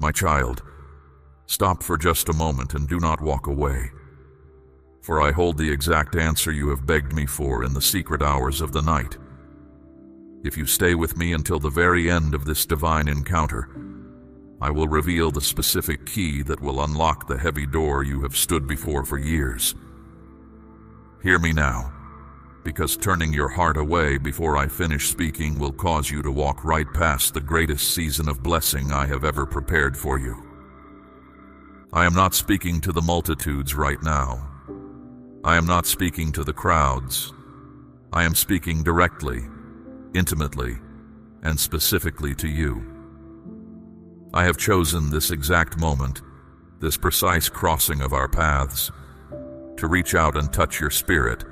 My child, stop for just a moment and do not walk away, for I hold the exact answer you have begged me for in the secret hours of the night. If you stay with me until the very end of this divine encounter, I will reveal the specific key that will unlock the heavy door you have stood before for years. Hear me now, because turning your heart away before I finish speaking will cause you to walk right past the greatest season of blessing I have ever prepared for you. I am not speaking to the multitudes right now. I am not speaking to the crowds. I am speaking directly, intimately, and specifically to you. I have chosen this exact moment, this precise crossing of our paths, to reach out and touch your spirit,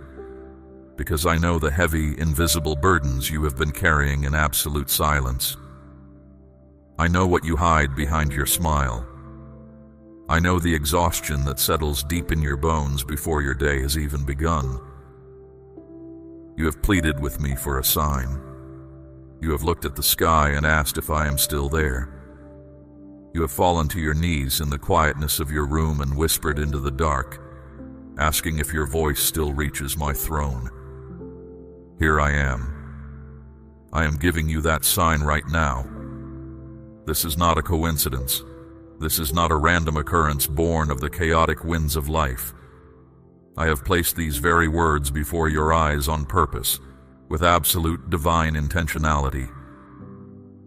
because I know the heavy, invisible burdens you have been carrying in absolute silence. I know what you hide behind your smile. I know the exhaustion that settles deep in your bones before your day has even begun. You have pleaded with me for a sign. You have looked at the sky and asked if I am still there. You have fallen to your knees in the quietness of your room and whispered into the dark, asking if your voice still reaches my throne. Here I am. I am giving you that sign right now. This is not a coincidence. This is not a random occurrence born of the chaotic winds of life. I have placed these very words before your eyes on purpose, with absolute divine intentionality.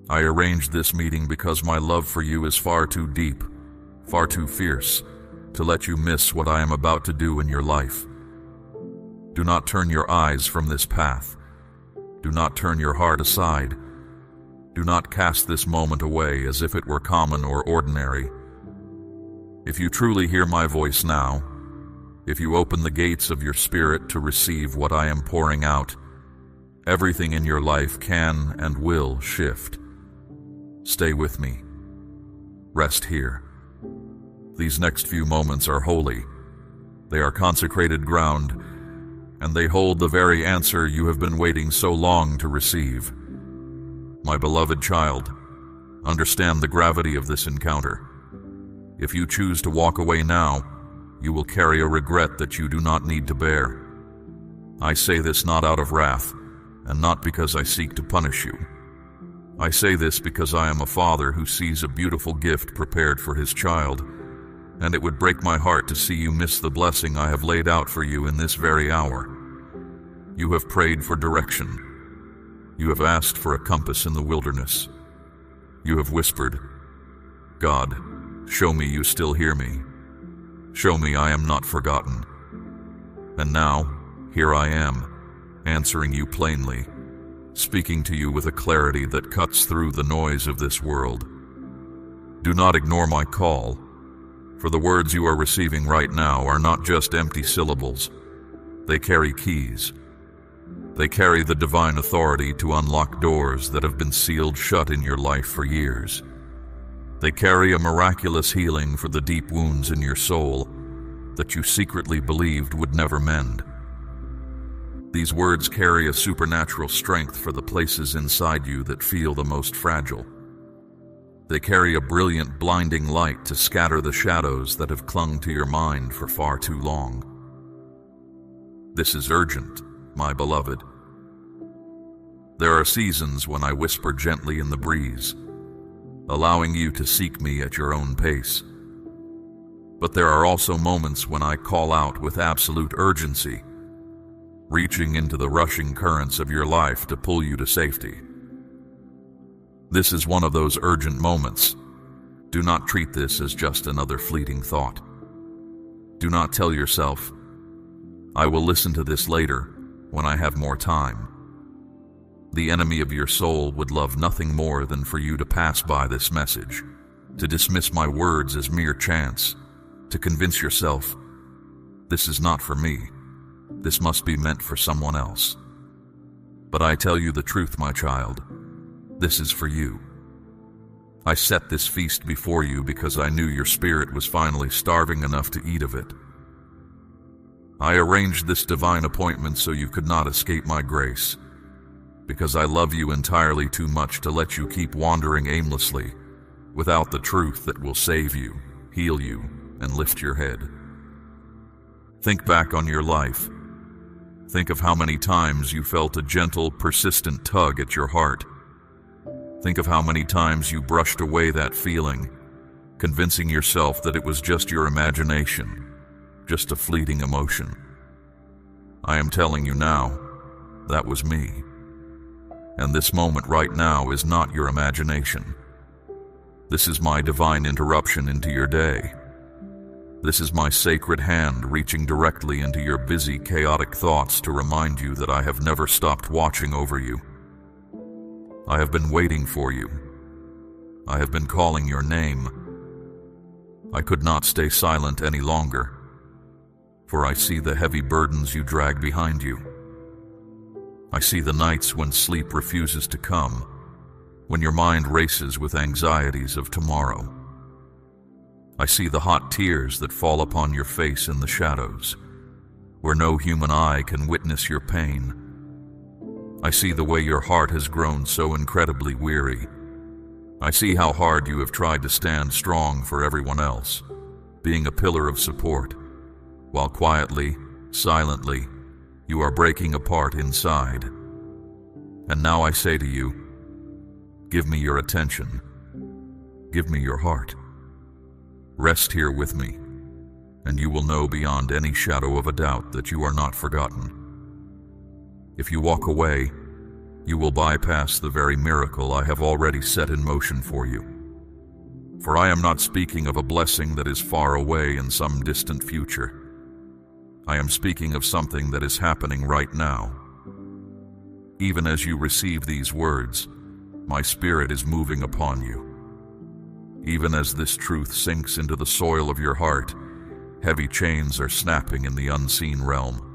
I arranged this meeting because my love for you is far too deep, far too fierce, to let you miss what I am about to do in your life. Do not turn your eyes from this path. Do not turn your heart aside. Do not cast this moment away as if it were common or ordinary. If you truly hear my voice now, if you open the gates of your spirit to receive what I am pouring out, everything in your life can and will shift. Stay with me. Rest here. These next few moments are holy. They are consecrated ground, and they hold the very answer you have been waiting so long to receive. My beloved child, understand the gravity of this encounter. If you choose to walk away now, you will carry a regret that you do not need to bear. I say this not out of wrath, and not because I seek to punish you. I say this because I am a father who sees a beautiful gift prepared for his child, and it would break my heart to see you miss the blessing I have laid out for you in this very hour. You have prayed for direction. You have asked for a compass in the wilderness. You have whispered, God, show me you still hear me. Show me I am not forgotten. And now, here I am, answering you plainly, speaking to you with a clarity that cuts through the noise of this world. Do not ignore my call, for the words you are receiving right now are not just empty syllables. They carry keys. They carry the divine authority to unlock doors that have been sealed shut in your life for years. They carry a miraculous healing for the deep wounds in your soul that you secretly believed would never mend. These words carry a supernatural strength for the places inside you that feel the most fragile. They carry a brilliant, blinding light to scatter the shadows that have clung to your mind for far too long. This is urgent, my beloved. There are seasons when I whisper gently in the breeze, allowing you to seek me at your own pace. But there are also moments when I call out with absolute urgency, reaching into the rushing currents of your life to pull you to safety. This is one of those urgent moments. Do not treat this as just another fleeting thought. Do not tell yourself, I will listen to this later when I have more time. The enemy of your soul would love nothing more than for you to pass by this message, to dismiss my words as mere chance, to convince yourself, this is not for me, this must be meant for someone else. But I tell you the truth, my child, this is for you. I set this feast before you because I knew your spirit was finally starving enough to eat of it. I arranged this divine appointment so you could not escape my grace, because I love you entirely too much to let you keep wandering aimlessly, without the truth that will save you, heal you, and lift your head. Think back on your life. Think of how many times you felt a gentle, persistent tug at your heart. Think of how many times you brushed away that feeling, convincing yourself that it was just your imagination, just a fleeting emotion. I am telling you now, that was me. And this moment right now is not your imagination. This is my divine interruption into your day. This is my sacred hand reaching directly into your busy, chaotic thoughts to remind you that I have never stopped watching over you. I have been waiting for you. I have been calling your name. I could not stay silent any longer, for I see the heavy burdens you drag behind you. I see the nights when sleep refuses to come, when your mind races with anxieties of tomorrow. I see the hot tears that fall upon your face in the shadows, where no human eye can witness your pain. I see the way your heart has grown so incredibly weary. I see how hard you have tried to stand strong for everyone else, being a pillar of support, while quietly, silently, you are breaking apart inside. And now I say to you, give me your attention. Give me your heart. Rest here with me, and you will know beyond any shadow of a doubt that you are not forgotten. If you walk away, you will bypass the very miracle I have already set in motion for you. For I am not speaking of a blessing that is far away in some distant future. I am speaking of something that is happening right now. Even as you receive these words, my spirit is moving upon you. Even as this truth sinks into the soil of your heart, heavy chains are snapping in the unseen realm.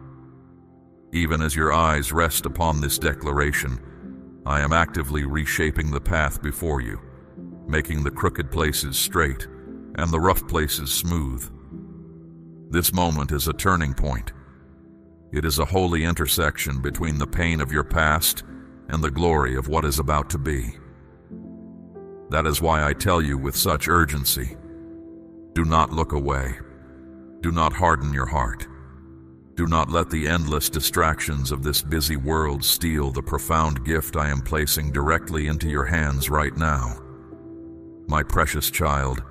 Even as your eyes rest upon this declaration, I am actively reshaping the path before you, making the crooked places straight and the rough places smooth. This moment is a turning point. It is a holy intersection between the pain of your past and the glory of what is about to be. That is why I tell you with such urgency, do not look away. Do not harden your heart. Do not let the endless distractions of this busy world steal the profound gift I am placing directly into your hands right now. My precious child,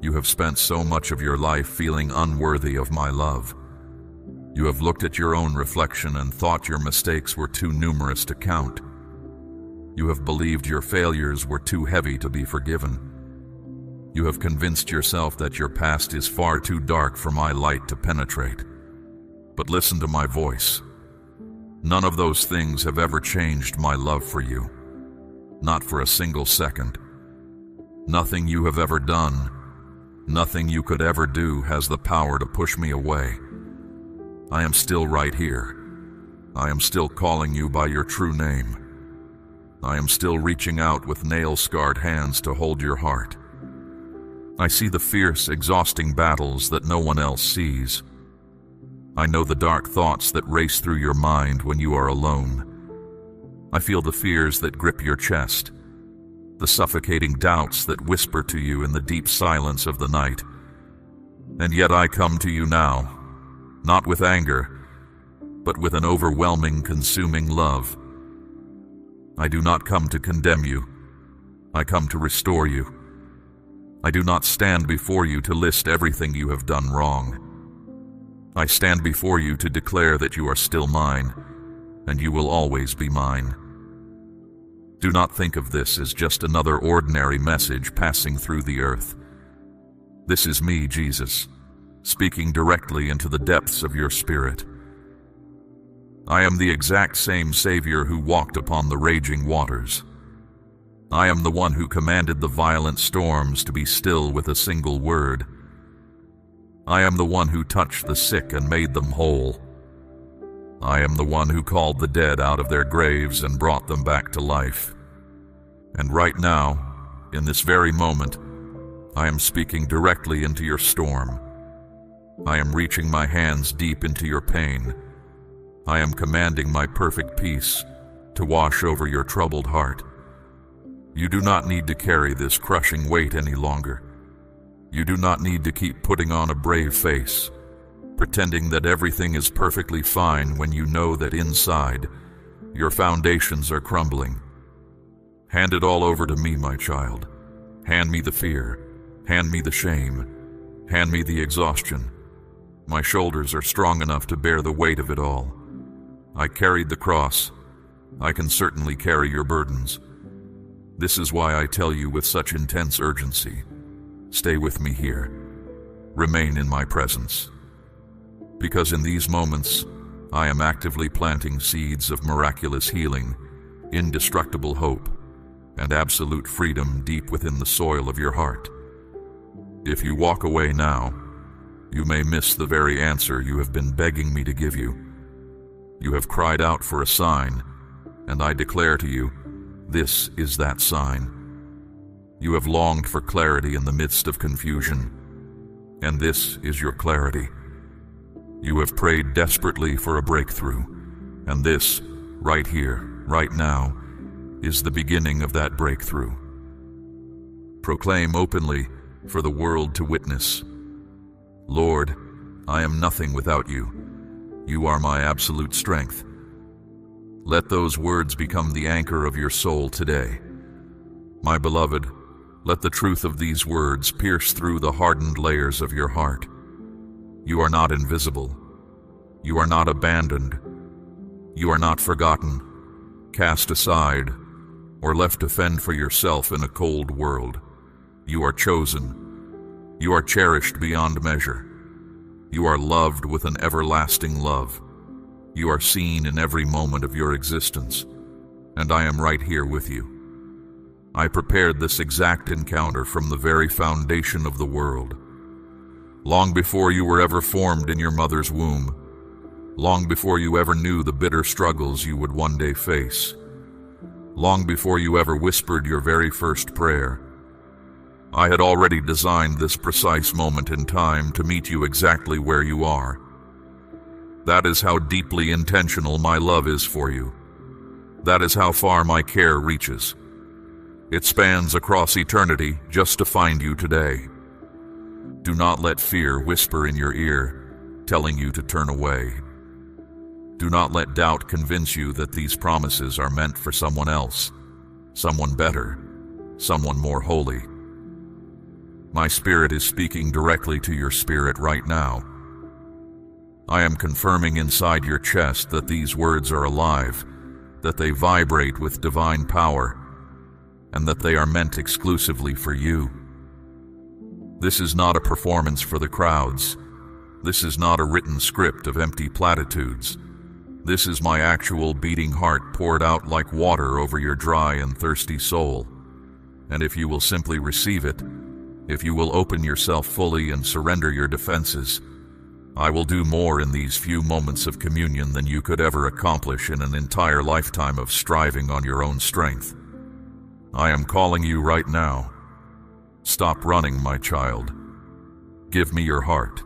you have spent so much of your life feeling unworthy of my love. You have looked at your own reflection and thought your mistakes were too numerous to count. You have believed your failures were too heavy to be forgiven. You have convinced yourself that your past is far too dark for my light to penetrate. But listen to my voice. None of those things have ever changed my love for you. Not for a single second. Nothing you have ever done, nothing you could ever do has the power to push me away. I am still right here. I am still calling you by your true name. I am still reaching out with nail-scarred hands to hold your heart. I see the fierce, exhausting battles that no one else sees. I know the dark thoughts that race through your mind when you are alone. I feel the fears that grip your chest, the suffocating doubts that whisper to you in the deep silence of the night. And yet I come to you now, not with anger, but with an overwhelming, consuming love. I do not come to condemn you. I come to restore you. I do not stand before you to list everything you have done wrong. I stand before you to declare that you are still mine, and you will always be mine. Do not think of this as just another ordinary message passing through the earth. This is me, Jesus, speaking directly into the depths of your spirit. I am the exact same Savior who walked upon the raging waters. I am the one who commanded the violent storms to be still with a single word. I am the one who touched the sick and made them whole. I am the one who called the dead out of their graves and brought them back to life. And right now, in this very moment, I am speaking directly into your storm. I am reaching my hands deep into your pain. I am commanding my perfect peace to wash over your troubled heart. You do not need to carry this crushing weight any longer. You do not need to keep putting on a brave face, pretending that everything is perfectly fine when you know that inside, your foundations are crumbling. Hand it all over to me, my child. Hand me the fear. Hand me the shame. Hand me the exhaustion. My shoulders are strong enough to bear the weight of it all. I carried the cross. I can certainly carry your burdens. This is why I tell you with such intense urgency, stay with me here. Remain in my presence. Because in these moments, I am actively planting seeds of miraculous healing, indestructible hope, and absolute freedom deep within the soil of your heart. If you walk away now, you may miss the very answer you have been begging me to give you. You have cried out for a sign, and I declare to you, this is that sign. You have longed for clarity in the midst of confusion, and this is your clarity. You have prayed desperately for a breakthrough, and this, right here, right now, is the beginning of that breakthrough. Proclaim openly for the world to witness. Lord, I am nothing without you. You are my absolute strength. Let those words become the anchor of your soul today. My beloved, let the truth of these words pierce through the hardened layers of your heart. You are not invisible. You are not abandoned. You are not forgotten, cast aside, or left to fend for yourself in a cold world. You are chosen. You are cherished beyond measure. You are loved with an everlasting love. You are seen in every moment of your existence, and I am right here with you. I prepared this exact encounter from the very foundation of the world. Long before you were ever formed in your mother's womb, long before you ever knew the bitter struggles you would one day face, long before you ever whispered your very first prayer, I had already designed this precise moment in time to meet you exactly where you are. That is how deeply intentional my love is for you. That is how far my care reaches. It spans across eternity just to find you today. Do not let fear whisper in your ear, telling you to turn away. Do not let doubt convince you that these promises are meant for someone else, someone better, someone more holy. My spirit is speaking directly to your spirit right now. I am confirming inside your chest that these words are alive, that they vibrate with divine power, and that they are meant exclusively for you. This is not a performance for the crowds. This is not a written script of empty platitudes. This is my actual beating heart poured out like water over your dry and thirsty soul. And if you will simply receive it, if you will open yourself fully and surrender your defenses, I will do more in these few moments of communion than you could ever accomplish in an entire lifetime of striving on your own strength. I am calling you right now. Stop running, my child. Give me your heart.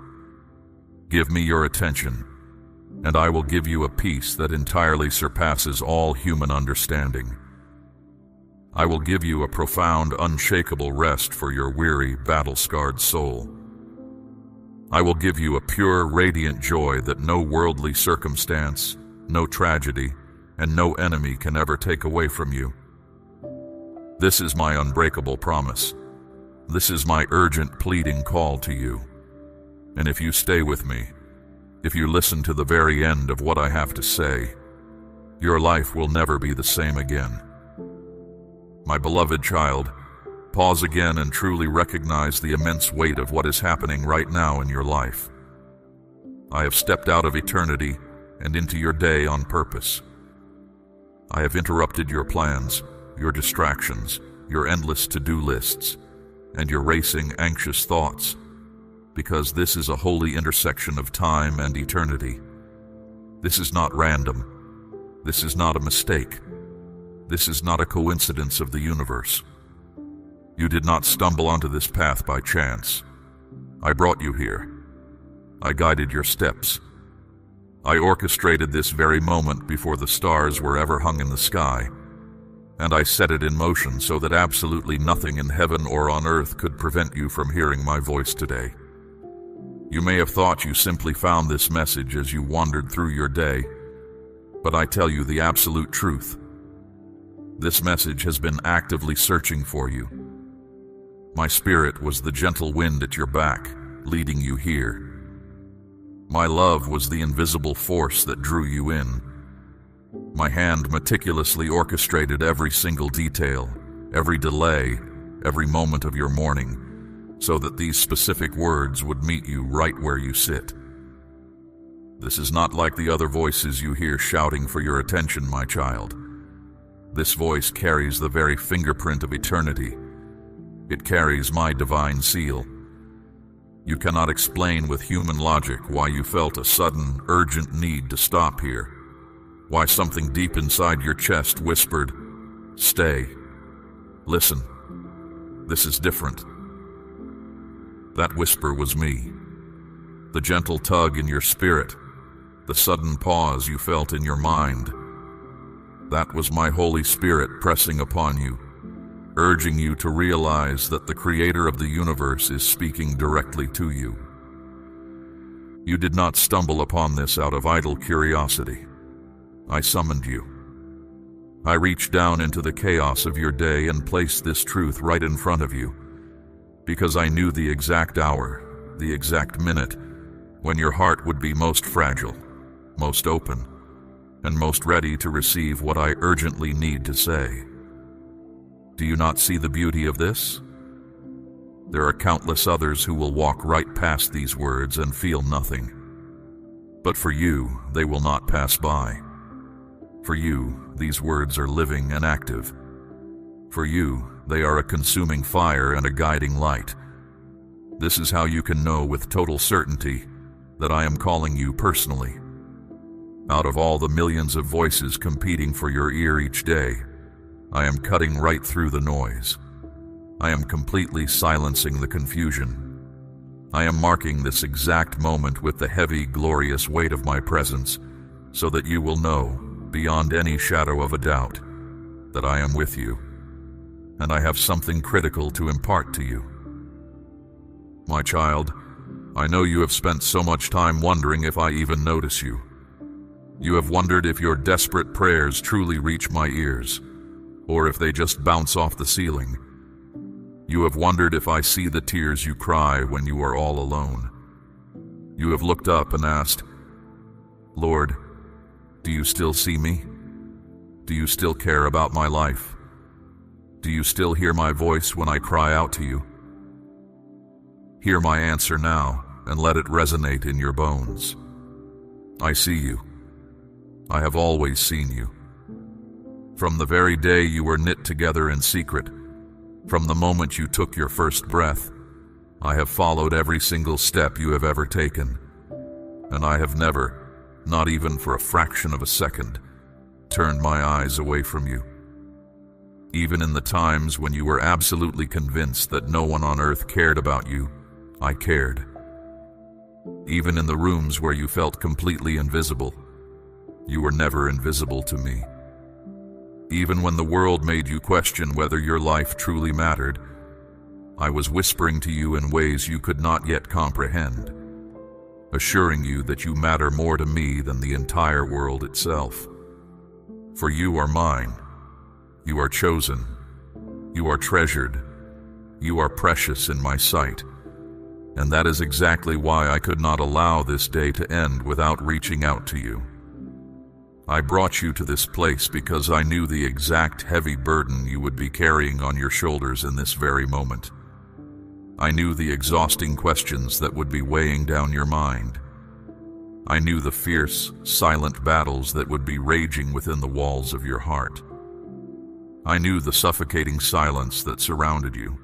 Give me your attention, and I will give you a peace that entirely surpasses all human understanding. I will give you a profound, unshakable rest for your weary, battle-scarred soul. I will give you a pure, radiant joy that no worldly circumstance, no tragedy, and no enemy can ever take away from you. This is my unbreakable promise. This is my urgent pleading call to you. And if you stay with me, if you listen to the very end of what I have to say, your life will never be the same again. My beloved child, pause again and truly recognize the immense weight of what is happening right now in your life. I have stepped out of eternity and into your day on purpose. I have interrupted your plans, your distractions, your endless to-do lists, and your racing, anxious thoughts, because this is a holy intersection of time and eternity. This is not random. This is not a mistake. This is not a coincidence of the universe. You did not stumble onto this path by chance. I brought you here. I guided your steps. I orchestrated this very moment before the stars were ever hung in the sky. and I set it in motion so that absolutely nothing in heaven or on earth could prevent you from hearing my voice today. You may have thought you simply found this message as you wandered through your day, but I tell you the absolute truth. This message has been actively searching for you. My spirit was the gentle wind at your back, leading you here. My love was the invisible force that drew you in. My hand meticulously orchestrated every single detail, every delay, every moment of your morning, so that these specific words would meet you right where you sit. This is not like the other voices you hear shouting for your attention, my child. This voice carries the very fingerprint of eternity. It carries my divine seal. You cannot explain with human logic why you felt a sudden, urgent need to stop here. Why something deep inside your chest whispered, "Stay. Listen. This is different." That whisper was me. The gentle tug in your spirit, the sudden pause you felt in your mind. That was my Holy Spirit pressing upon you, urging you to realize that the Creator of the universe is speaking directly to you. You did not stumble upon this out of idle curiosity. I summoned you. I reached down into the chaos of your day and placed this truth right in front of you, because I knew the exact hour, the exact minute, when your heart would be most fragile, most open, and most ready to receive what I urgently need to say. Do you not see the beauty of this? There are countless others who will walk right past these words and feel nothing. But for you, they will not pass by. For you, these words are living and active. For you, they are a consuming fire and a guiding light. This is how you can know with total certainty that I am calling you personally. Out of all the millions of voices competing for your ear each day, I am cutting right through the noise. I am completely silencing the confusion. I am marking this exact moment with the heavy, glorious weight of my presence, so that you will know, beyond any shadow of a doubt, that I am with you, and I have something critical to impart to you. My child, I know you have spent so much time wondering if I even notice you. You have wondered if your desperate prayers truly reach my ears, or if they just bounce off the ceiling. You have wondered if I see the tears you cry when you are all alone. You have looked up and asked, "Lord, do you still see me? Do you still care about my life? Do you still hear my voice when I cry out to you?" Hear my answer now, and let it resonate in your bones. I see you. I have always seen you. From the very day you were knit together in secret, from the moment you took your first breath, I have followed every single step you have ever taken, and I have never, not even for a fraction of a second, turned my eyes away from you. Even in the times when you were absolutely convinced that no one on earth cared about you, I cared. Even in the rooms where you felt completely invisible, you were never invisible to me. Even when the world made you question whether your life truly mattered, I was whispering to you in ways you could not yet comprehend, assuring you that you matter more to me than the entire world itself. For you are mine. You are chosen. You are treasured. You are precious in my sight. And that is exactly why I could not allow this day to end without reaching out to you. I brought you to this place because I knew the exact heavy burden you would be carrying on your shoulders in this very moment. I knew the exhausting questions that would be weighing down your mind. I knew the fierce, silent battles that would be raging within the walls of your heart. I knew the suffocating silence that surrounded you,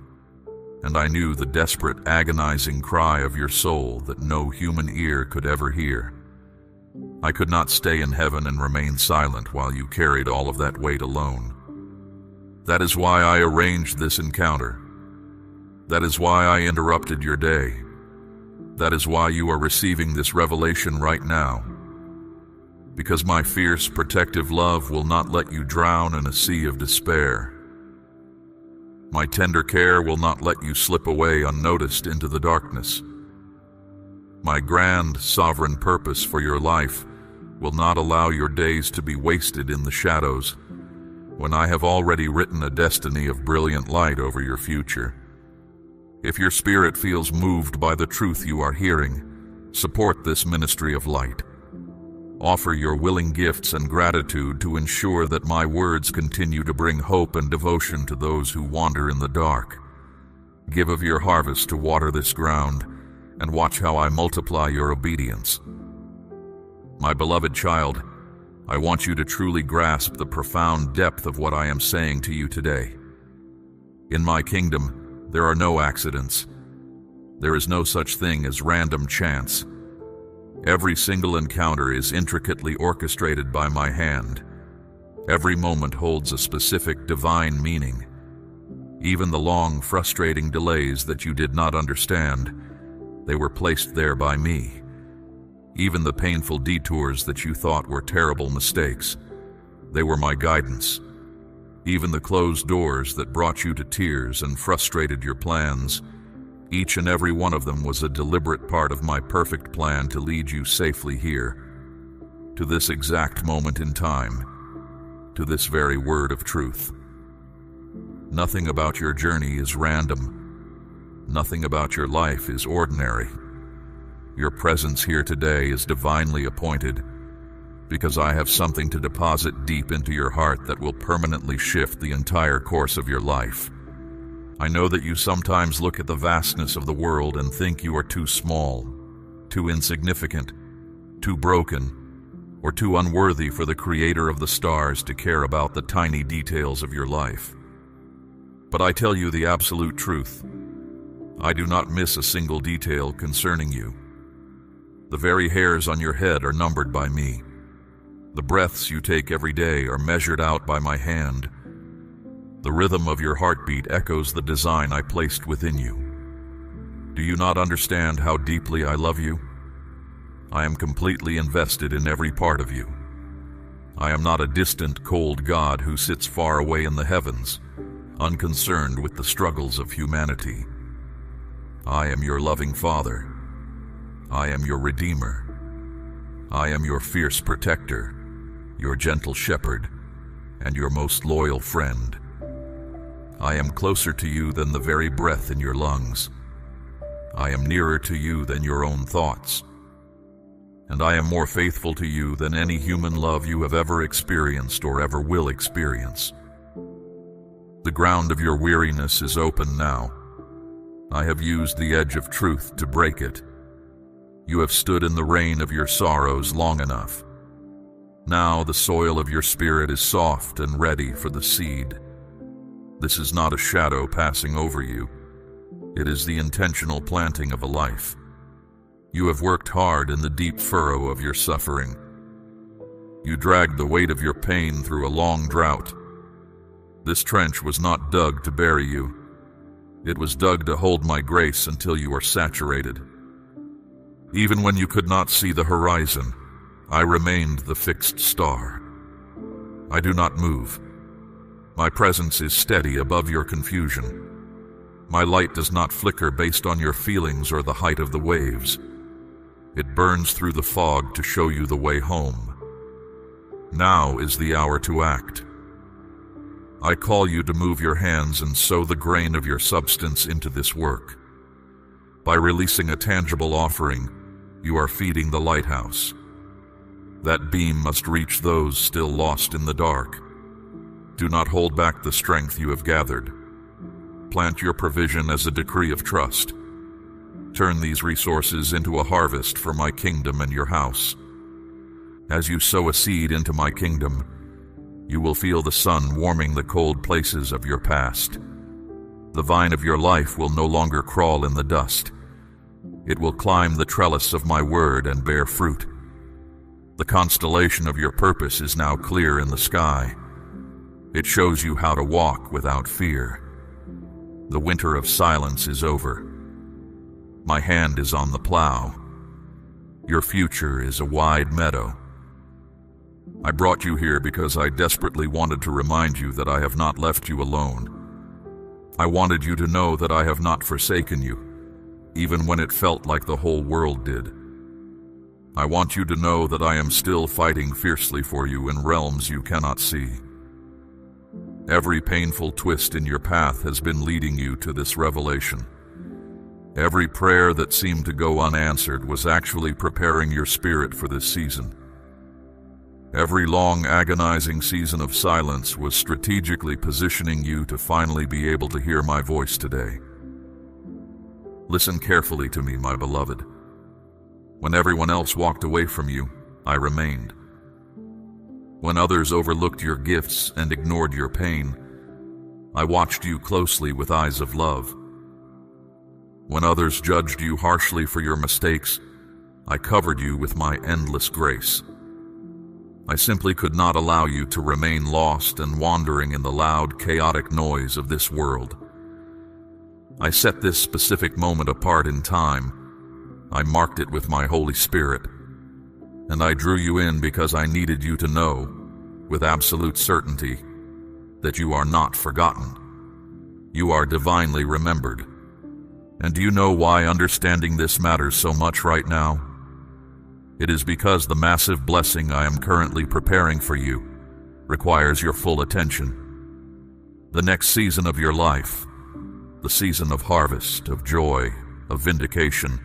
and I knew the desperate, agonizing cry of your soul that no human ear could ever hear. I could not stay in heaven and remain silent while you carried all of that weight alone. That is why I arranged this encounter. That is why I interrupted your day. That is why you are receiving this revelation right now. because my fierce, protective love will not let you drown in a sea of despair. My tender care will not let you slip away unnoticed into the darkness. My grand, sovereign purpose for your life will not allow your days to be wasted in the shadows, when I have already written a destiny of brilliant light over your future. If your spirit feels moved by the truth you are hearing, support this ministry of light. Offer your willing gifts and gratitude to ensure that my words continue to bring hope and devotion to those who wander in the dark. Give of your harvest to water this ground, and watch how I multiply your obedience. My beloved child, I want you to truly grasp the profound depth of what I am saying to you today. In my kingdom, there are no accidents. There is no such thing as random chance. Every single encounter is intricately orchestrated by my hand. Every moment holds a specific divine meaning. Even the long, frustrating delays that you did not understand, they were placed there by me. Even the painful detours that you thought were terrible mistakes, they were my guidance. Even the closed doors that brought you to tears and frustrated your plans, each and every one of them was a deliberate part of my perfect plan to lead you safely here, to this exact moment in time, to this very word of truth. Nothing about your journey is random. Nothing about your life is ordinary. Your presence here today is divinely appointed, because I have something to deposit deep into your heart that will permanently shift the entire course of your life. I know that you sometimes look at the vastness of the world and think you are too small, too insignificant, too broken, or too unworthy for the Creator of the stars to care about the tiny details of your life. But I tell you the absolute truth. I do not miss a single detail concerning you. The very hairs on your head are numbered by me. The breaths you take every day are measured out by my hand. The rhythm of your heartbeat echoes the design I placed within you. Do you not understand how deeply I love you? I am completely invested in every part of you. I am not a distant, cold God who sits far away in the heavens, unconcerned with the struggles of humanity. I am your loving Father. I am your Redeemer. I am your fierce protector, your gentle shepherd, and your most loyal friend. I am closer to you than the very breath in your lungs. I am nearer to you than your own thoughts. And I am more faithful to you than any human love you have ever experienced or ever will experience. The ground of your weariness is open now. I have used the edge of truth to break it. You have stood in the rain of your sorrows long enough. Now the soil of your spirit is soft and ready for the seed. This is not a shadow passing over you. It is the intentional planting of a life. You have worked hard in the deep furrow of your suffering. You dragged the weight of your pain through a long drought. This trench was not dug to bury you. It was dug to hold my grace until you are saturated. Even when you could not see the horizon, I remained the fixed star. I do not move. My presence is steady above your confusion. My light does not flicker based on your feelings or the height of the waves. It burns through the fog to show you the way home. Now is the hour to act. I call you to move your hands and sow the grain of your substance into this work. By releasing a tangible offering, you are feeding the lighthouse. That beam must reach those still lost in the dark. Do not hold back the strength you have gathered. Plant your provision as a decree of trust. Turn these resources into a harvest for my kingdom and your house. As you sow a seed into my kingdom, you will feel the sun warming the cold places of your past. The vine of your life will no longer crawl in the dust. It will climb the trellis of my word and bear fruit. The constellation of your purpose is now clear in the sky. It shows you how to walk without fear. The winter of silence is over. My hand is on the plow. Your future is a wide meadow. I brought you here because I desperately wanted to remind you that I have not left you alone. I wanted you to know that I have not forsaken you, even when it felt like the whole world did. I want you to know that I am still fighting fiercely for you in realms you cannot see. Every painful twist in your path has been leading you to this revelation. Every prayer that seemed to go unanswered was actually preparing your spirit for this season. Every long, agonizing season of silence was strategically positioning you to finally be able to hear my voice today. Listen carefully to me, my beloved. When everyone else walked away from you, I remained. When others overlooked your gifts and ignored your pain, I watched you closely with eyes of love. When others judged you harshly for your mistakes, I covered you with my endless grace. I simply could not allow you to remain lost and wandering in the loud, chaotic noise of this world. I set this specific moment apart in time. I marked it with my Holy Spirit. And I drew you in because I needed you to know, with absolute certainty, that you are not forgotten. You are divinely remembered. And do you know why understanding this matters so much right now? It is because the massive blessing I am currently preparing for you requires your full attention. The next season of your life, the season of harvest, of joy, of vindication,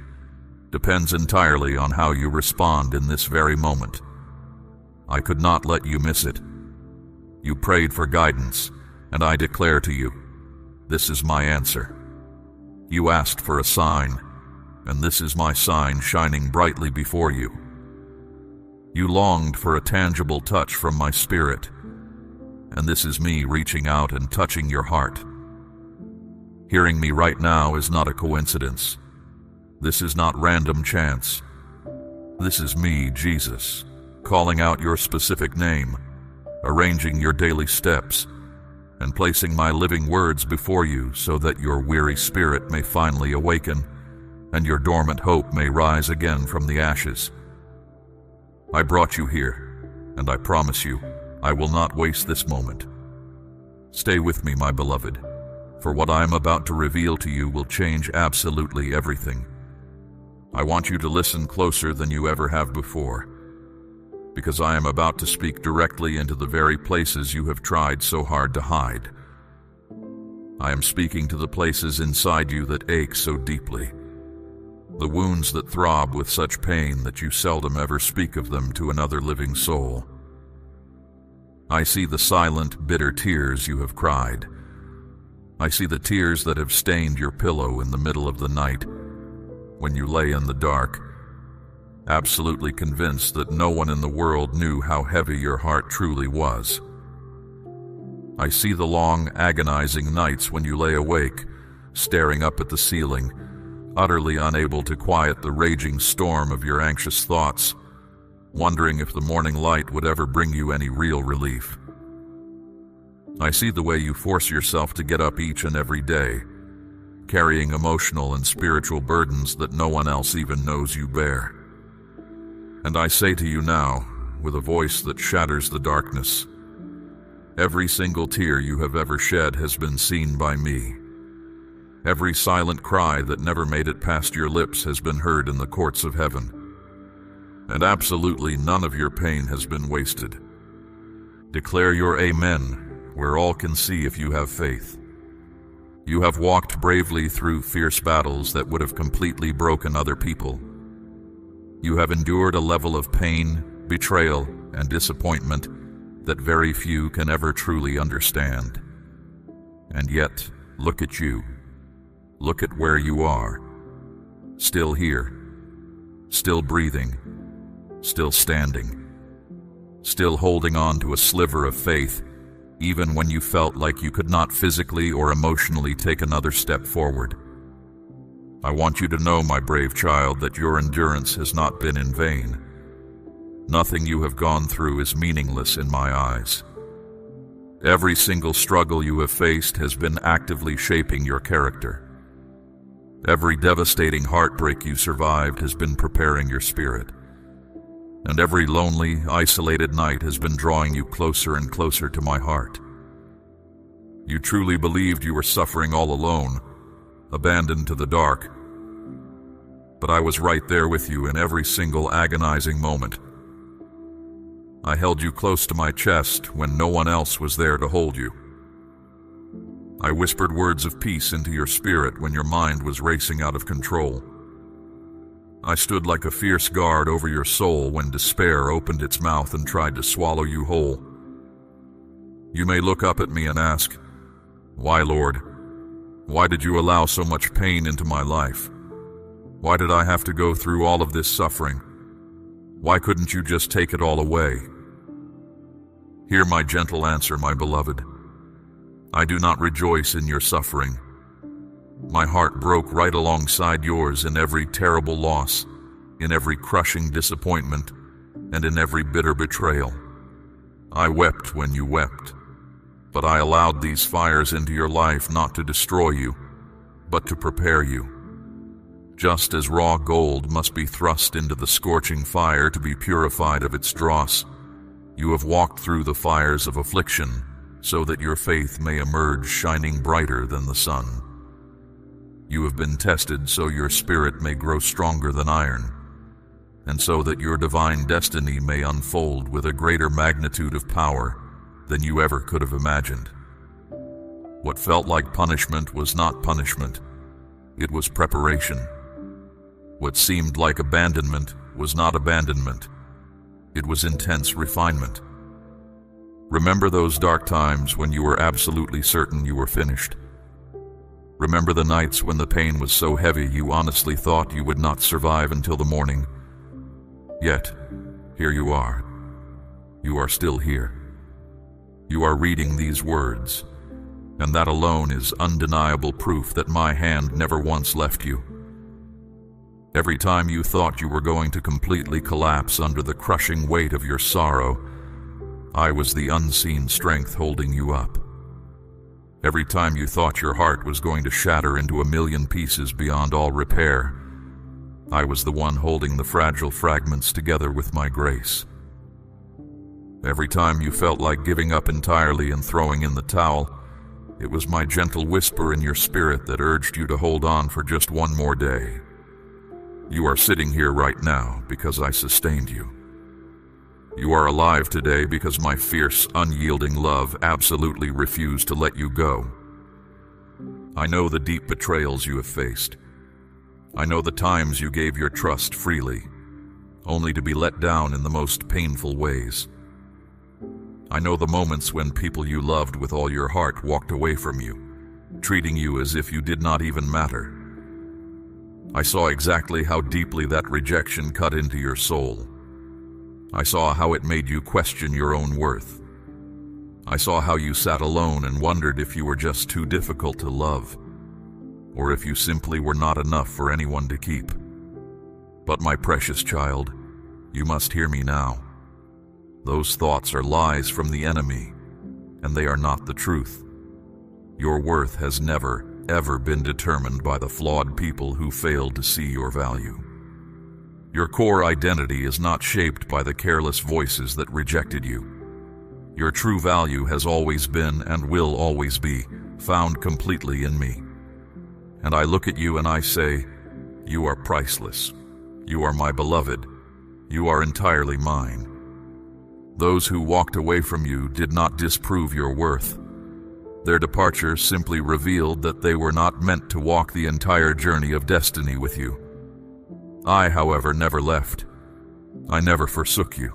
depends entirely on how you respond in this very moment. I could not let you miss it. You prayed for guidance, and I declare to you, this is my answer. You asked for a sign, and this is my sign shining brightly before you. You longed for a tangible touch from my spirit, and this is me reaching out and touching your heart. Hearing me right now is not a coincidence. This is not random chance. This is me, Jesus, calling out your specific name, arranging your daily steps, and placing my living words before you so that your weary spirit may finally awaken and your dormant hope may rise again from the ashes. I brought you here, and I promise you, I will not waste this moment. Stay with me, my beloved, for what I am about to reveal to you will change absolutely everything. I want you to listen closer than you ever have before, because I am about to speak directly into the very places you have tried so hard to hide. I am speaking to the places inside you that ache so deeply, the wounds that throb with such pain that you seldom ever speak of them to another living soul. I see the silent, bitter tears you have cried. I see the tears that have stained your pillow in the middle of the night, when you lay in the dark, absolutely convinced that no one in the world knew how heavy your heart truly was. I see the long, agonizing nights when you lay awake, staring up at the ceiling, utterly unable to quiet the raging storm of your anxious thoughts, wondering if the morning light would ever bring you any real relief. I see the way you force yourself to get up each and every day, carrying emotional and spiritual burdens that no one else even knows you bear. And I say to you now, with a voice that shatters the darkness, every single tear you have ever shed has been seen by me. Every silent cry that never made it past your lips has been heard in the courts of heaven. And absolutely none of your pain has been wasted. Declare your amen, where all can see if you have faith. You have walked bravely through fierce battles that would have completely broken other people. You have endured a level of pain, betrayal, and disappointment that very few can ever truly understand. And yet, look at you. Look at where you are. Still here. Still breathing. Still standing. Still holding on to a sliver of faith, even when you felt like you could not physically or emotionally take another step forward. I want you to know, my brave child, that your endurance has not been in vain. Nothing you have gone through is meaningless in my eyes. Every single struggle you have faced has been actively shaping your character. Every devastating heartbreak you survived has been preparing your spirit. and every lonely, isolated night has been drawing you closer and closer to my heart. You truly believed you were suffering all alone, abandoned to the dark. But I was right there with you in every single agonizing moment. I held you close to my chest when no one else was there to hold you. I whispered words of peace into your spirit when your mind was racing out of control. I stood like a fierce guard over your soul when despair opened its mouth and tried to swallow you whole. You may look up at me and ask, "Why, Lord? Why did you allow so much pain into my life? Why did I have to go through all of this suffering? Why couldn't you just take it all away?" Hear my gentle answer, my beloved. I do not rejoice in your suffering. My heart broke right alongside yours in every terrible loss, in every crushing disappointment, and in every bitter betrayal. I wept when you wept, but I allowed these fires into your life not to destroy you, but to prepare you. Just as raw gold must be thrust into the scorching fire to be purified of its dross, you have walked through the fires of affliction so that your faith may emerge shining brighter than the sun. You have been tested so your spirit may grow stronger than iron, and so that your divine destiny may unfold with a greater magnitude of power than you ever could have imagined. What felt like punishment was not punishment, it was preparation. What seemed like abandonment was not abandonment, it was intense refinement. Remember those dark times when you were absolutely certain you were finished. Remember the nights when the pain was so heavy you honestly thought you would not survive until the morning. Yet, here you are. You are still here. You are reading these words, and that alone is undeniable proof that my hand never once left you. Every time you thought you were going to completely collapse under the crushing weight of your sorrow, I was the unseen strength holding you up. Every time you thought your heart was going to shatter into a million pieces beyond all repair, I was the one holding the fragile fragments together with my grace. Every time you felt like giving up entirely and throwing in the towel, it was my gentle whisper in your spirit that urged you to hold on for just one more day. You are sitting here right now because I sustained you. You are alive today because my fierce, unyielding love absolutely refused to let you go. I know the deep betrayals you have faced. I know the times you gave your trust freely, only to be let down in the most painful ways. I know the moments when people you loved with all your heart walked away from you, treating you as if you did not even matter. I saw exactly how deeply that rejection cut into your soul. I saw how it made you question your own worth. I saw how you sat alone and wondered if you were just too difficult to love, or if you simply were not enough for anyone to keep. But my precious child, you must hear me now. Those thoughts are lies from the enemy, and they are not the truth. Your worth has never, ever been determined by the flawed people who failed to see your value. Your core identity is not shaped by the careless voices that rejected you. Your true value has always been and will always be found completely in me. And I look at you and I say, you are priceless. You are my beloved. You are entirely mine. Those who walked away from you did not disprove your worth. Their departure simply revealed that they were not meant to walk the entire journey of destiny with you. I, however, never left. I never forsook you.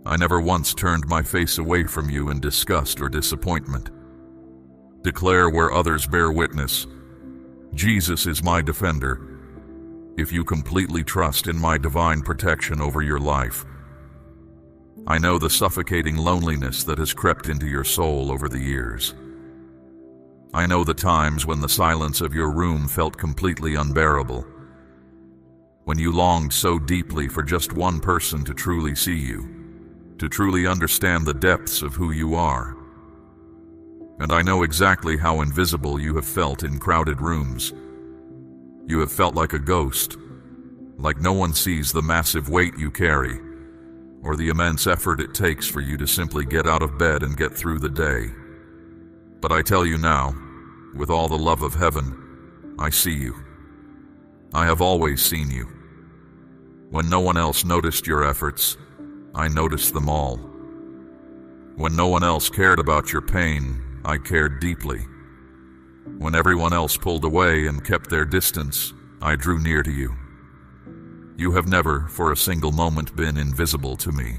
I never once turned my face away from you in disgust or disappointment. Declare where others bear witness. Jesus is my defender. If you completely trust in my divine protection over your life, I know the suffocating loneliness that has crept into your soul over the years. I know the times when the silence of your room felt completely unbearable, when you longed so deeply for just one person to truly see you, to truly understand the depths of who you are. And I know exactly how invisible you have felt in crowded rooms. You have felt like a ghost, like no one sees the massive weight you carry, or the immense effort it takes for you to simply get out of bed and get through the day. But I tell you now, with all the love of heaven, I see you. I have always seen you. When no one else noticed your efforts, I noticed them all. When no one else cared about your pain, I cared deeply. When everyone else pulled away and kept their distance, I drew near to you. You have never, for a single moment, been invisible to me.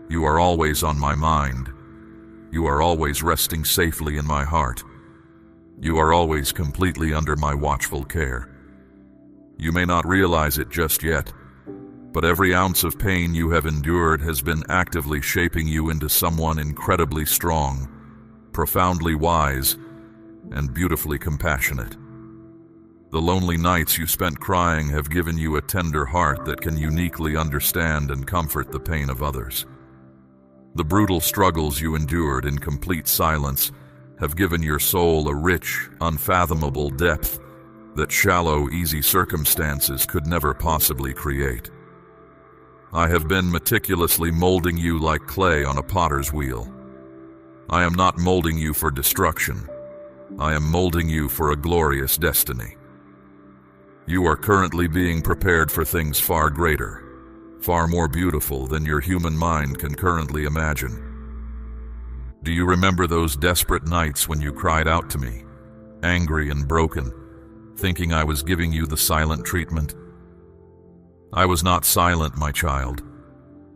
You are always on my mind. You are always resting safely in my heart. You are always completely under my watchful care. You may not realize it just yet, but every ounce of pain you have endured has been actively shaping you into someone incredibly strong, profoundly wise, and beautifully compassionate. The lonely nights you spent crying have given you a tender heart that can uniquely understand and comfort the pain of others. The brutal struggles you endured in complete silence have given your soul a rich, unfathomable depth that shallow, easy circumstances could never possibly create. I have been meticulously molding you like clay on a potter's wheel. I am not molding you for destruction. I am molding you for a glorious destiny. You are currently being prepared for things far greater, far more beautiful than your human mind can currently imagine. Do you remember those desperate nights when you cried out to me, angry and broken, thinking I was giving you the silent treatment? I was not silent, my child.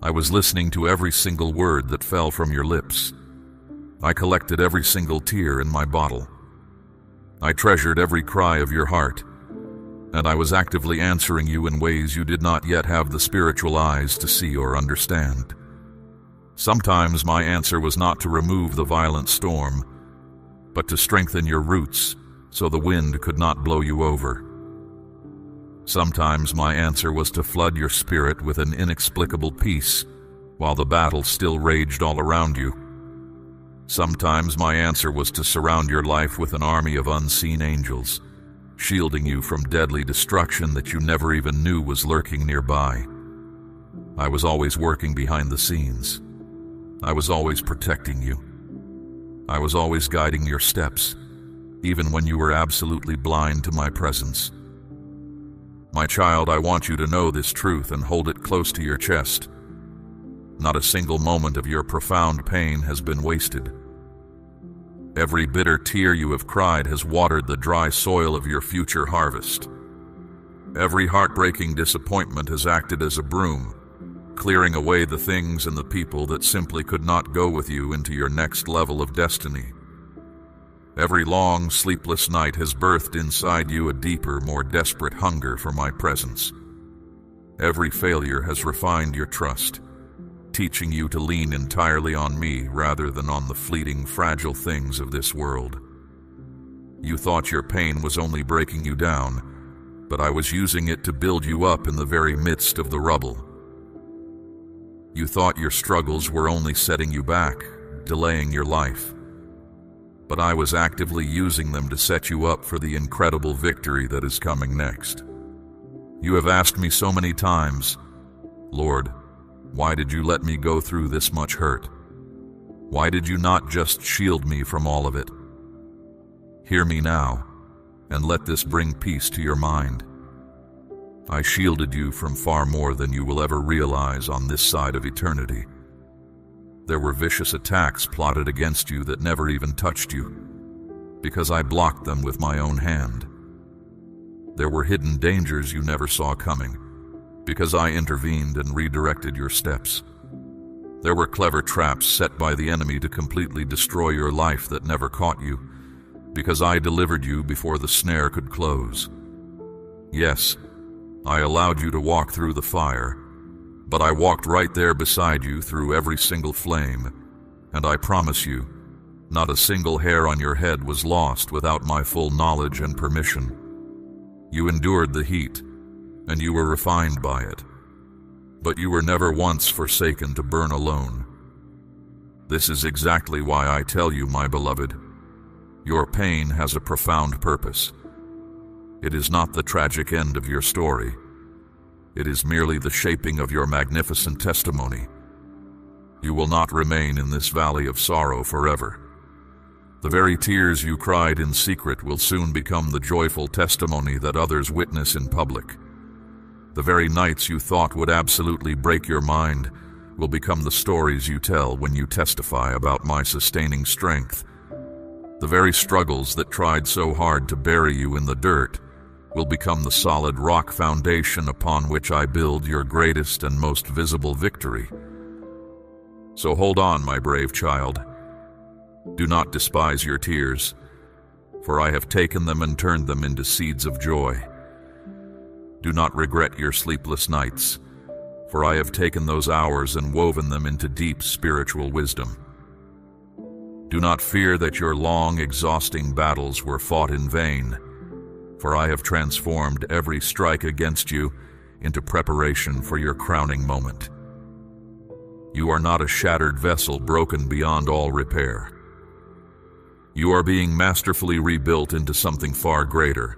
I was listening to every single word that fell from your lips. I collected every single tear in my bottle. I treasured every cry of your heart, and I was actively answering you in ways you did not yet have the spiritual eyes to see or understand. Sometimes my answer was not to remove the violent storm, but to strengthen your roots so the wind could not blow you over. Sometimes my answer was to flood your spirit with an inexplicable peace while the battle still raged all around you. Sometimes my answer was to surround your life with an army of unseen angels, shielding you from deadly destruction that you never even knew was lurking nearby. I was always working behind the scenes. I was always protecting you. I was always guiding your steps, even when you were absolutely blind to my presence. My child, I want you to know this truth and hold it close to your chest. Not a single moment of your profound pain has been wasted. Every bitter tear you have cried has watered the dry soil of your future harvest. Every heartbreaking disappointment has acted as a broom, clearing away the things and the people that simply could not go with you into your next level of destiny. Every long, sleepless night has birthed inside you a deeper, more desperate hunger for my presence. Every failure has refined your trust, teaching you to lean entirely on me rather than on the fleeting, fragile things of this world. You thought your pain was only breaking you down, but I was using it to build you up in the very midst of the rubble. You thought your struggles were only setting you back, delaying your life. But I was actively using them to set you up for the incredible victory that is coming next. You have asked me so many times, Lord, why did you let me go through this much hurt? Why did you not just shield me from all of it? Hear me now, and let this bring peace to your mind. I shielded you from far more than you will ever realize on this side of eternity. There were vicious attacks plotted against you that never even touched you, because I blocked them with my own hand. There were hidden dangers you never saw coming, because I intervened and redirected your steps. There were clever traps set by the enemy to completely destroy your life that never caught you, because I delivered you before the snare could close. Yes, I allowed you to walk through the fire, but I walked right there beside you through every single flame, and I promise you, not a single hair on your head was lost without my full knowledge and permission. You endured the heat, and you were refined by it, but you were never once forsaken to burn alone. This is exactly why I tell you, my beloved, your pain has a profound purpose. It is not the tragic end of your story. It is merely the shaping of your magnificent testimony. You will not remain in this valley of sorrow forever. The very tears you cried in secret will soon become the joyful testimony that others witness in public. The very nights you thought would absolutely break your mind will become the stories you tell when you testify about my sustaining strength. The very struggles that tried so hard to bury you in the dirt will become the solid rock foundation upon which I build your greatest and most visible victory. So hold on, my brave child. Do not despise your tears, for I have taken them and turned them into seeds of joy. Do not regret your sleepless nights, for I have taken those hours and woven them into deep spiritual wisdom. Do not fear that your long, exhausting battles were fought in vain, for I have transformed every strike against you into preparation for your crowning moment. You are not a shattered vessel broken beyond all repair. You are being masterfully rebuilt into something far greater,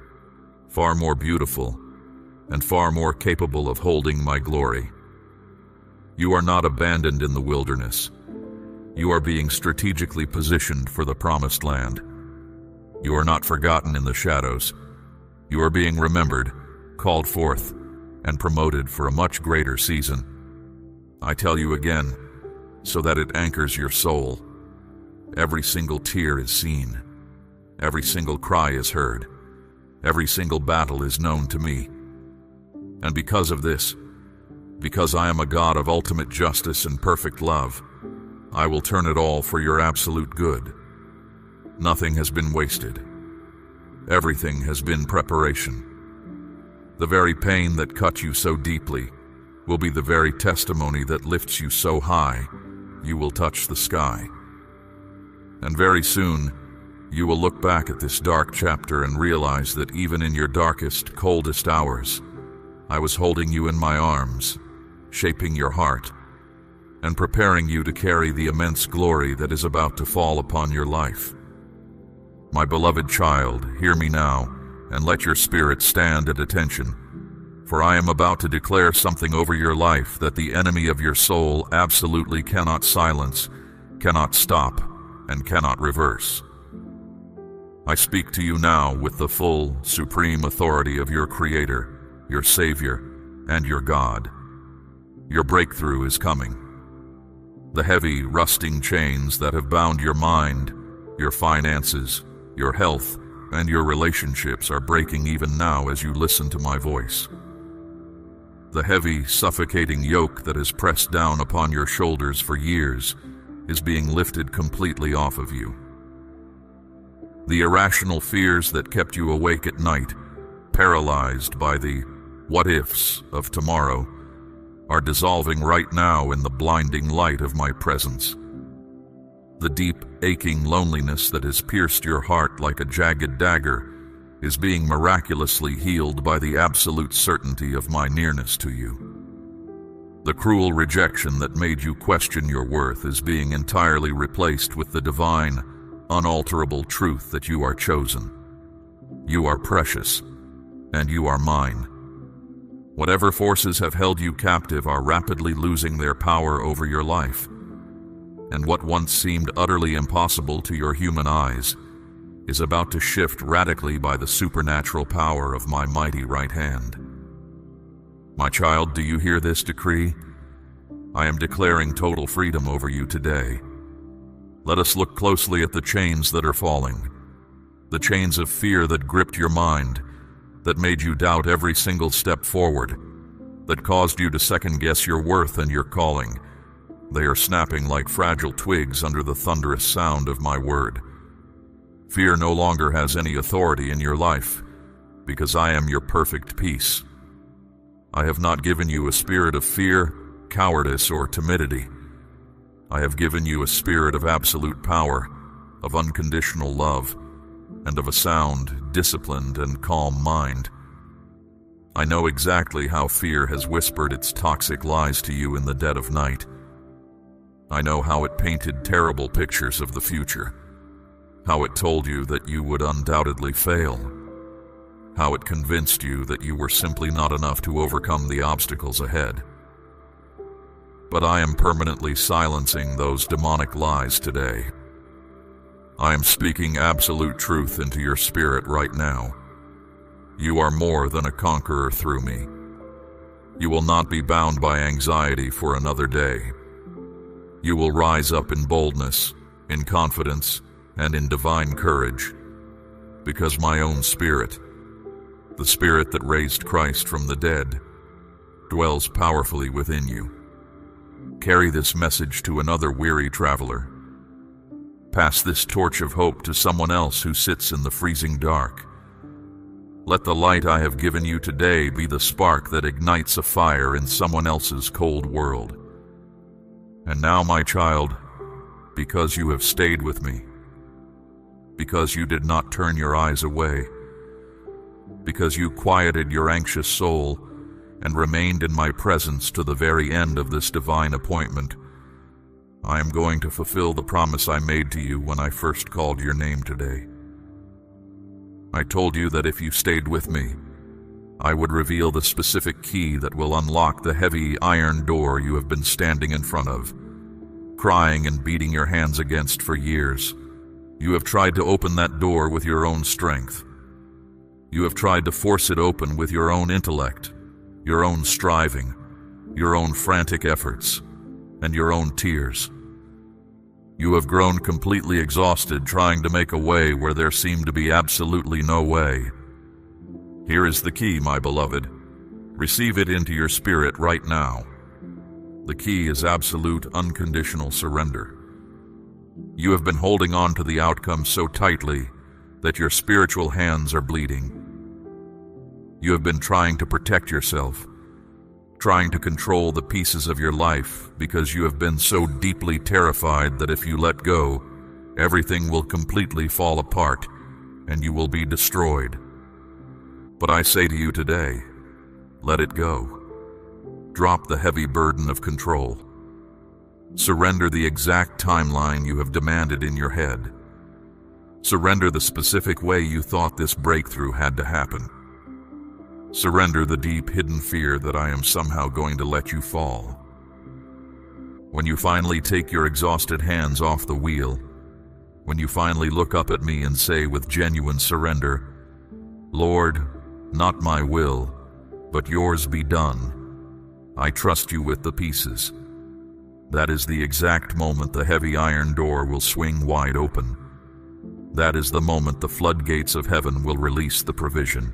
far more beautiful, and far more capable of holding my glory. You are not abandoned in the wilderness. You are being strategically positioned for the promised land. You are not forgotten in the shadows. You are being remembered, called forth, and promoted for a much greater season. I tell you again, so that it anchors your soul. Every single tear is seen. Every single cry is heard. Every single battle is known to me. And because of this, because I am a God of ultimate justice and perfect love, I will turn it all for your absolute good. Nothing has been wasted. Everything has been preparation. The very pain that cut you so deeply will be the very testimony that lifts you so high you will touch the sky. And very soon, you will look back at this dark chapter and realize that even in your darkest, coldest hours, I was holding you in my arms, shaping your heart, and preparing you to carry the immense glory that is about to fall upon your life. My beloved child, hear me now, and let your spirit stand at attention, for I am about to declare something over your life that the enemy of your soul absolutely cannot silence, cannot stop, and cannot reverse. I speak to you now with the full, supreme authority of your Creator, your Savior, and your God. Your breakthrough is coming. The heavy, rusting chains that have bound your mind, your finances, your health, and your relationships are breaking even now as you listen to my voice. The heavy, suffocating yoke that has pressed down upon your shoulders for years is being lifted completely off of you. The irrational fears that kept you awake at night, paralyzed by the what-ifs of tomorrow, are dissolving right now in the blinding light of my presence. The deep, aching loneliness that has pierced your heart like a jagged dagger is being miraculously healed by the absolute certainty of my nearness to you. The cruel rejection that made you question your worth is being entirely replaced with the divine, unalterable truth that you are chosen. You are precious, and you are mine. Whatever forces have held you captive are rapidly losing their power over your life, and what once seemed utterly impossible to your human eyes is about to shift radically by the supernatural power of my mighty right hand. My child, do you hear this decree? I am declaring total freedom over you today. Let us look closely at the chains that are falling, the chains of fear that gripped your mind, that made you doubt every single step forward, that caused you to second-guess your worth and your calling. They are snapping like fragile twigs under the thunderous sound of my word. Fear no longer has any authority in your life, because I am your perfect peace. I have not given you a spirit of fear, cowardice, or timidity. I have given you a spirit of absolute power, of unconditional love, and of a sound, disciplined, and calm mind. I know exactly how fear has whispered its toxic lies to you in the dead of night. I know how it painted terrible pictures of the future, how it told you that you would undoubtedly fail, how it convinced you that you were simply not enough to overcome the obstacles ahead. But I am permanently silencing those demonic lies today. I am speaking absolute truth into your spirit right now. You are more than a conqueror through me. You will not be bound by anxiety for another day. You will rise up in boldness, in confidence, and in divine courage, because my own Spirit, the Spirit that raised Christ from the dead, dwells powerfully within you. Carry this message to another weary traveler. Pass this torch of hope to someone else who sits in the freezing dark. Let the light I have given you today be the spark that ignites a fire in someone else's cold world. And now, my child, because you have stayed with me, because you did not turn your eyes away, because you quieted your anxious soul and remained in my presence to the very end of this divine appointment, I am going to fulfill the promise I made to you when I first called your name today. I told you that if you stayed with me, I would reveal the specific key that will unlock the heavy iron door you have been standing in front of, crying and beating your hands against for years. You have tried to open that door with your own strength. You have tried to force it open with your own intellect, your own striving, your own frantic efforts, and your own tears. You have grown completely exhausted trying to make a way where there seemed to be absolutely no way. Here is the key, my beloved. Receive it into your spirit right now. The key is absolute, unconditional surrender. You have been holding on to the outcome so tightly that your spiritual hands are bleeding. You have been trying to protect yourself, trying to control the pieces of your life because you have been so deeply terrified that if you let go, everything will completely fall apart and you will be destroyed. But I say to you today, let it go. Drop the heavy burden of control. Surrender the exact timeline you have demanded in your head. Surrender the specific way you thought this breakthrough had to happen. Surrender the deep hidden fear that I am somehow going to let you fall. When you finally take your exhausted hands off the wheel, when you finally look up at me and say with genuine surrender, Lord, not my will, but yours be done, I trust you with the pieces. That is the exact moment the heavy iron door will swing wide open. That is the moment the floodgates of heaven will release the provision.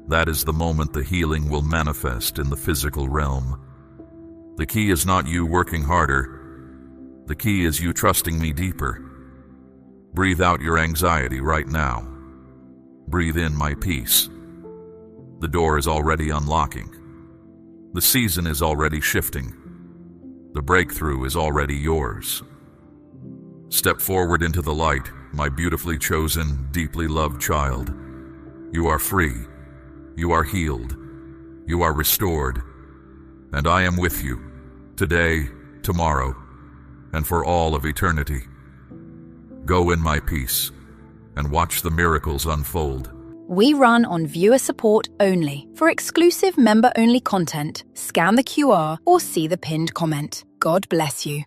That is the moment the healing will manifest in the physical realm. The key is not you working harder. The key is you trusting me deeper. Breathe out your anxiety right now. Breathe in my peace. The door is already unlocking. The season is already shifting. The breakthrough is already yours. Step forward into the light, my beautifully chosen, deeply loved child. You are free. You are healed. You are restored. And I am with you, today, tomorrow, and for all of eternity. Go in my peace and watch the miracles unfold. We run on viewer support only. For exclusive member-only content, scan the QR or see the pinned comment. God bless you.